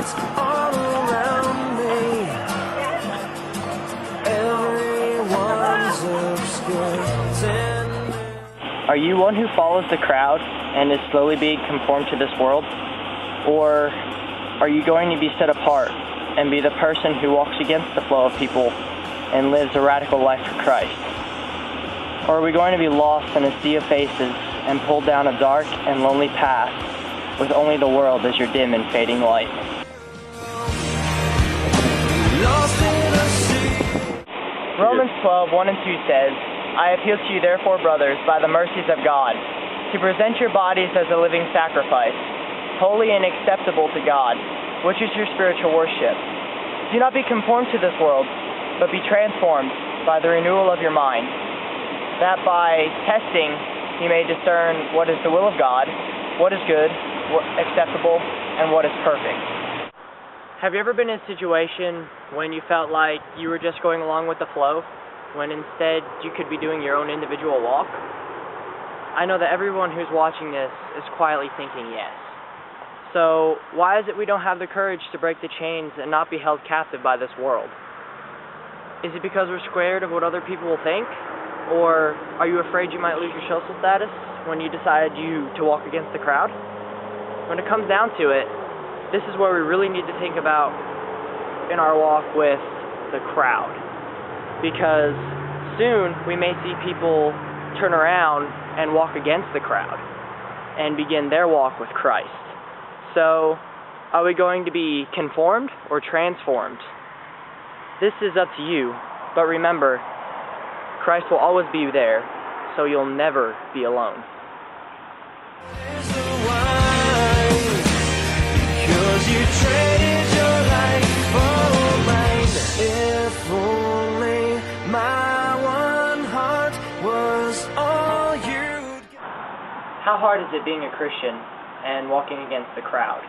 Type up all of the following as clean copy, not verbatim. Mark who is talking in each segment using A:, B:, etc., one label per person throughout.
A: it's all around me. Everyone's obscure.
B: Are you one who follows the crowd and is slowly being conformed to this world? Or are you going to be set apart and be the person who walks against the flow of people and lives a radical life for Christ? Or are we going to be lost in a sea of faces and pulled down a dark and lonely path with only the world as your dim and fading light? Romans 12:1 and 2 says, I appeal to you therefore, brothers, by the mercies of God, to present your bodies as a living sacrifice, holy and acceptable to God, which is your spiritual worship. Do not be conformed to this world, but be transformed by the renewal of your mind, that by testing you may discern what is the will of God, what is good, what acceptable, and what is perfect. Have you ever been in a situation when you felt like you were just going along with the flow, when instead you could be doing your own individual walk? I know that everyone who's watching this is quietly thinking yes. So why is it we don't have the courage to break the chains and not be held captive by this world? Is it because we're scared of what other people will think? Or are you afraid you might lose your social status when you decide to walk against the crowd? When it comes down to it, this is where we really need to think about in our walk with the crowd. Because soon we may see people turn around and walk against the crowd and begin their walk with Christ. So, are we going to be conformed or transformed? This is up to you, but remember, Christ will always be there, so you'll never be alone.
A: You traded your life for mine. If only my one heart was all you'd got.
B: How hard is it being a Christian and walking against the crowd?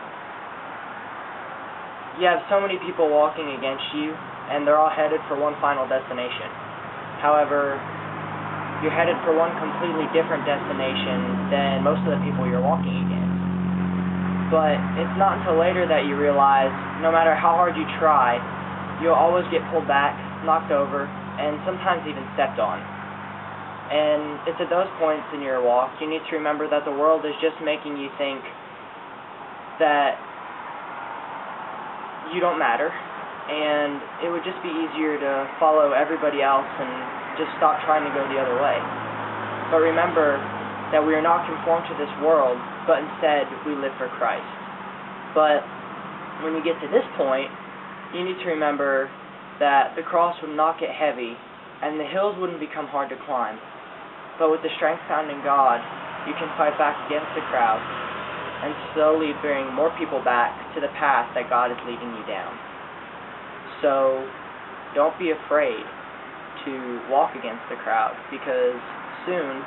B: You have so many people walking against you, and they're all headed for one final destination. However, you're headed for one completely different destination than most of the people you're walking against. But it's not until later that you realize, no matter how hard you try, you'll always get pulled back, knocked over, and sometimes even stepped on. And it's at those points in your walk you need to remember that the world is just making you think that you don't matter, and it would just be easier to follow everybody else and just stop trying to go the other way. But remember that we are not conformed to this world, but instead we live for Christ. But when you get to this point, you need to remember that the cross would not get heavy, and the hills wouldn't become hard to climb. But with the strength found in God, you can fight back against the crowd, and slowly bring more people back to the path that God is leading you down. So, don't be afraid to walk against the crowd, because soon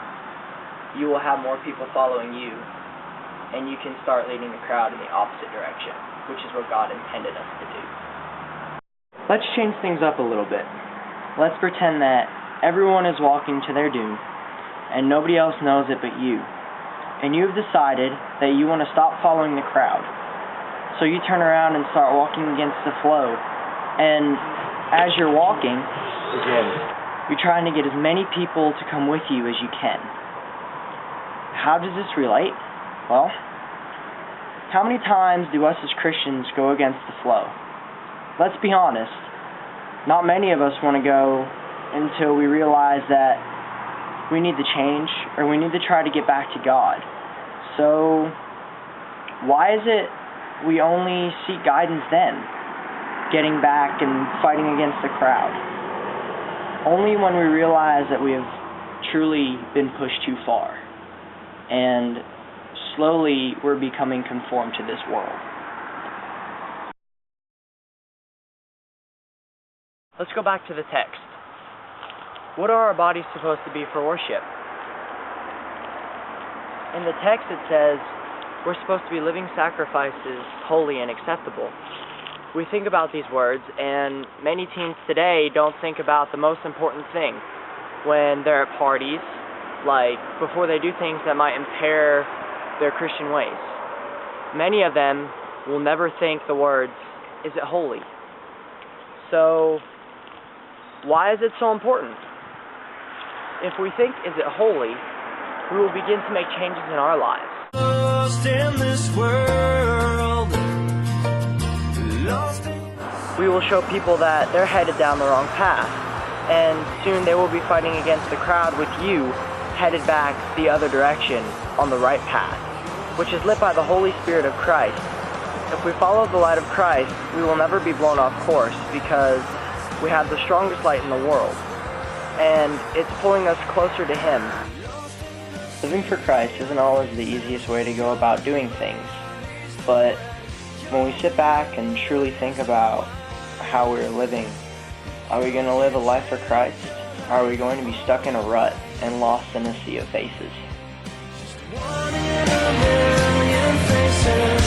B: you will have more people following you, and you can start leading the crowd in the opposite direction, which is what God intended us to do. Let's change things up a little bit. Let's pretend that everyone is walking to their doom, and nobody else knows it but you. And you've decided that you want to stop following the crowd. So you turn around and start walking against the flow, and as you're walking, you're trying to get as many people to come with you as you can. How does this relate? Well, how many times do us as Christians go against the flow? Let's be honest. Not many of us want to go until we realize that we need to change, or we need to try to get back to God. So, why is it we only seek guidance then, getting back and fighting against the crowd? Only when we realize that we have truly been pushed too far, and slowly we're becoming conformed to this world. Let's go back to the text. What are our bodies supposed to be for worship? In the text it says, we're supposed to be living sacrifices, holy and acceptable. We think about these words, and many teens today don't think about the most important thing when they're at parties, like before they do things that might impair their Christian ways. Many of them will never think the words, "Is it holy?" So, why is it so important? If we think, "Is it holy?" we will begin to make changes in our lives.
A: Lost in this world.
B: We will show people that they're headed down the wrong path, and soon they will be fighting against the crowd with you headed back the other direction on the right path, which is lit by the Holy Spirit of Christ. If we follow the light of Christ, we will never be blown off course because we have the strongest light in the world, and it's pulling us closer to Him. Living for Christ isn't always the easiest way to go about doing things, but when we sit back and truly think about how we're living, are we going to live a life for Christ? Or are we going to be stuck in a rut and lost in a sea of faces?
A: One in a million faces.